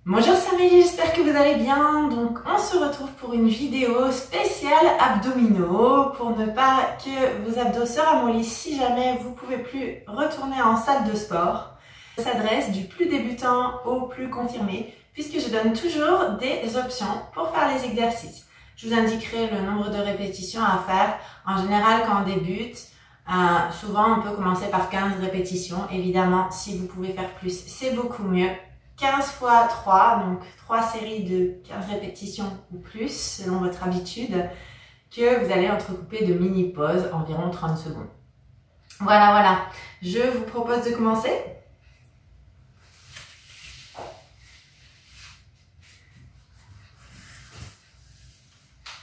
Bonjour, c'est Amélie, j'espère que vous allez bien. Donc on se retrouve pour une vidéo spéciale abdominaux pour ne pas que vos abdos se ramollissent si jamais vous ne pouvez plus retourner en salle de sport. Ça s'adresse du plus débutant au plus confirmé puisque je donne toujours des options pour faire les exercices. Je vous indiquerai le nombre de répétitions à faire. En général, quand on débute, souvent on peut commencer par 15 répétitions. Évidemment, si vous pouvez faire plus, c'est beaucoup mieux. 15 fois 3, donc 3 séries de 15 répétitions ou plus, selon votre habitude, que vous allez entrecouper de mini-pauses, environ 30 secondes. Voilà. Je vous propose de commencer.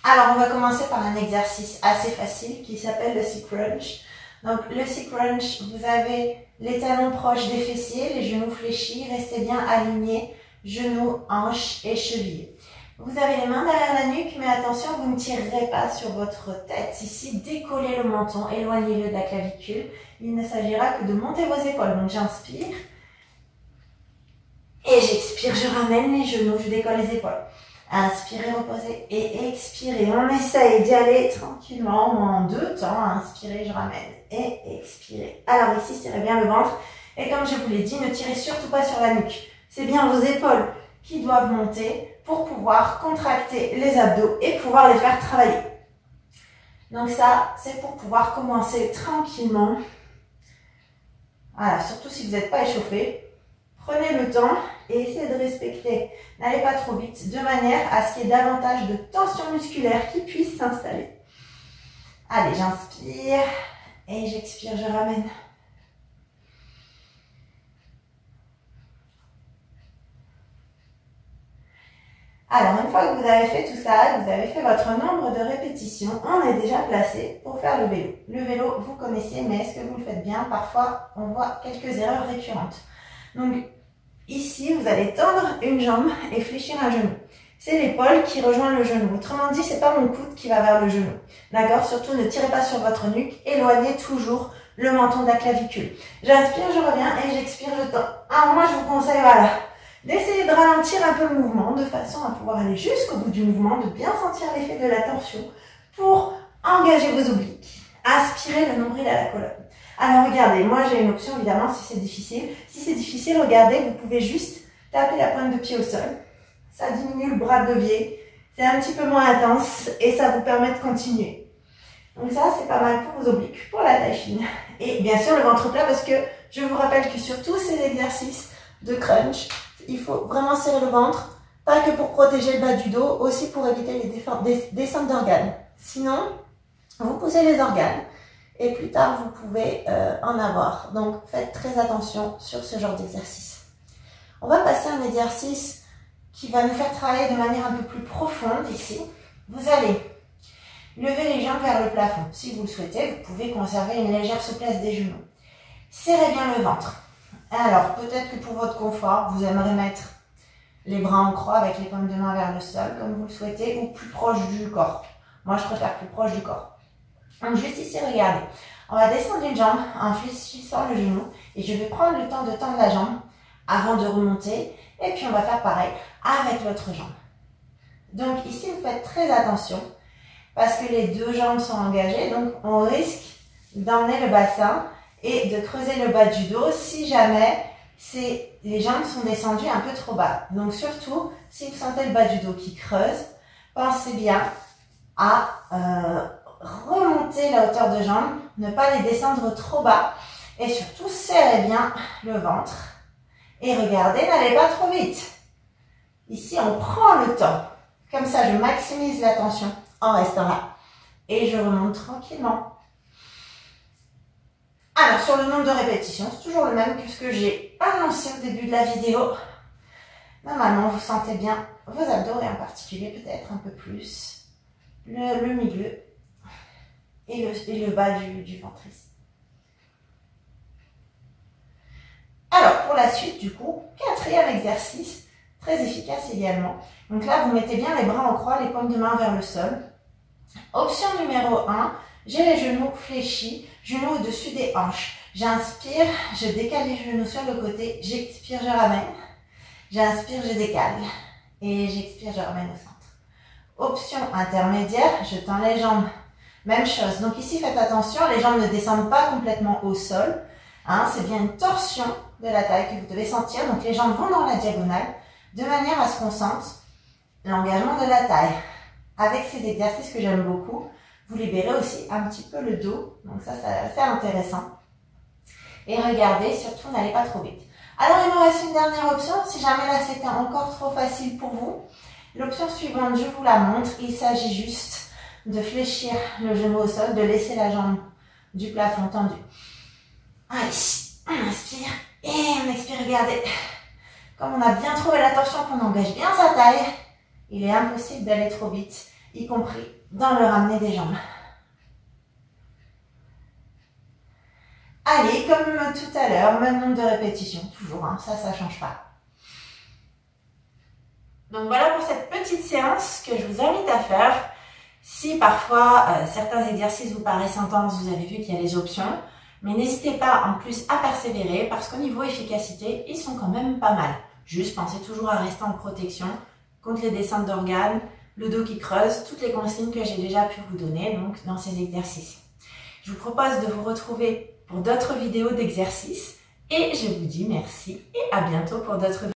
Alors, on va commencer par un exercice assez facile qui s'appelle le C-Crunch. Donc, le C-Crunch, vous avez les talons proches des fessiers, les genoux fléchis, restez bien alignés, genoux, hanches et chevilles. Vous avez les mains derrière la nuque, mais attention, vous ne tirerez pas sur votre tête. Ici, décollez le menton, éloignez-le de la clavicule. Il ne s'agira que de monter vos épaules. Donc, j'inspire et j'expire, je ramène les genoux, je décolle les épaules. Inspirez, reposez et expirez. On essaye d'y aller tranquillement en deux temps. Inspirez, je ramène et expirez. Alors ici, tirez bien le ventre. Et comme je vous l'ai dit, ne tirez surtout pas sur la nuque. C'est bien vos épaules qui doivent monter pour pouvoir contracter les abdos et pouvoir les faire travailler. Donc ça, c'est pour pouvoir commencer tranquillement. Voilà, surtout si vous n'êtes pas échauffé. Prenez le temps et essayez de respecter. N'allez pas trop vite, de manière à ce qu'il y ait davantage de tension musculaire qui puisse s'installer. Allez, j'inspire et j'expire, je ramène. Alors, une fois que vous avez fait tout ça, vous avez fait votre nombre de répétitions, on est déjà placé pour faire le vélo. Le vélo, vous connaissez, mais est-ce que vous le faites bien? Parfois, on voit quelques erreurs récurrentes. Donc, ici, vous allez tendre une jambe et fléchir un genou. C'est l'épaule qui rejoint le genou. Autrement dit, c'est pas mon coude qui va vers le genou. D'accord? Surtout, ne tirez pas sur votre nuque. Éloignez toujours le menton de la clavicule. J'inspire, je reviens et j'expire, je tends. Alors, moi, je vous conseille, voilà, d'essayer de ralentir un peu le mouvement de façon à pouvoir aller jusqu'au bout du mouvement, de bien sentir l'effet de la tension pour engager vos obliques. Aspirez le nombril à la colonne. Alors regardez, moi j'ai une option évidemment si c'est difficile. Si c'est difficile, regardez, vous pouvez juste taper la pointe de pied au sol. Ça diminue le bras de levier, c'est un petit peu moins intense et ça vous permet de continuer. Donc ça c'est pas mal pour vos obliques, pour la taille fine. Et bien sûr le ventre plat parce que je vous rappelle que sur tous ces exercices de crunch, il faut vraiment serrer le ventre, pas que pour protéger le bas du dos, aussi pour éviter les descentes d'organes. Sinon, vous poussez les organes. Et plus tard, vous pouvez en avoir. Donc, faites très attention sur ce genre d'exercice. On va passer à un exercice qui va nous faire travailler de manière un peu plus profonde ici. Vous allez lever les jambes vers le plafond. Si vous le souhaitez, vous pouvez conserver une légère souplesse des genoux. Serrez bien le ventre. Alors, peut-être que pour votre confort, vous aimeriez mettre les bras en croix avec les paumes de main vers le sol, comme vous le souhaitez, ou plus proche du corps. Moi, je préfère plus proche du corps. Donc juste ici, regardez, on va descendre une jambe en fléchissant le genou et je vais prendre le temps de tendre la jambe avant de remonter et puis on va faire pareil avec l'autre jambe. Donc ici, vous faites très attention parce que les deux jambes sont engagées, donc on risque d'emmener le bassin et de creuser le bas du dos si jamais les jambes sont descendues un peu trop bas. Donc surtout, si vous sentez le bas du dos qui creuse, pensez bien à remonter la hauteur de jambe, ne pas les descendre trop bas et surtout serrez bien le ventre et regardez, n'allez pas trop vite. Ici on prend le temps, comme ça je maximise la tension en restant là et je remonte tranquillement. Alors sur le nombre de répétitions, c'est toujours le même que ce que j'ai annoncé au début de la vidéo. Normalement vous sentez bien vos abdos et en particulier peut-être un peu plus le milieu et le bas du ventre ici. Alors, pour la suite, du coup, quatrième exercice, très efficace également. Donc là, vous mettez bien les bras en croix, les paumes de main vers le sol. Option numéro 1, j'ai les genoux fléchis, genoux au-dessus des hanches. J'inspire, je décale les genoux sur le côté, j'expire, je ramène. J'inspire, je décale. Et j'expire, je ramène au centre. Option intermédiaire, je tends les jambes. Même chose. Donc ici, faites attention, les jambes ne descendent pas complètement au sol. Hein, c'est bien une torsion de la taille que vous devez sentir. Donc les jambes vont dans la diagonale de manière à ce qu'on sente l'engagement de la taille. Avec ces exercices que j'aime beaucoup, vous libérez aussi un petit peu le dos. Donc ça c'est intéressant. Et regardez, surtout, n'allez pas trop vite. Alors, il me reste une dernière option. Si jamais là, c'était encore trop facile pour vous, l'option suivante, je vous la montre. Il s'agit juste de fléchir le genou au sol, de laisser la jambe du plafond tendue. Allez, on inspire et on expire. Regardez, comme on a bien trouvé la torsion, qu'on engage bien sa taille, il est impossible d'aller trop vite, y compris dans le ramener des jambes. Allez, comme tout à l'heure, même nombre de répétitions, toujours, hein, ça ne change pas. Donc voilà pour cette petite séance que je vous invite à faire. Si parfois certains exercices vous paraissent intenses, vous avez vu qu'il y a les options. Mais n'hésitez pas en plus à persévérer parce qu'au niveau efficacité, ils sont quand même pas mal. Juste pensez toujours à rester en protection contre les descentes d'organes, le dos qui creuse, toutes les consignes que j'ai déjà pu vous donner donc dans ces exercices. Je vous propose de vous retrouver pour d'autres vidéos d'exercices et je vous dis merci et à bientôt pour d'autres vidéos.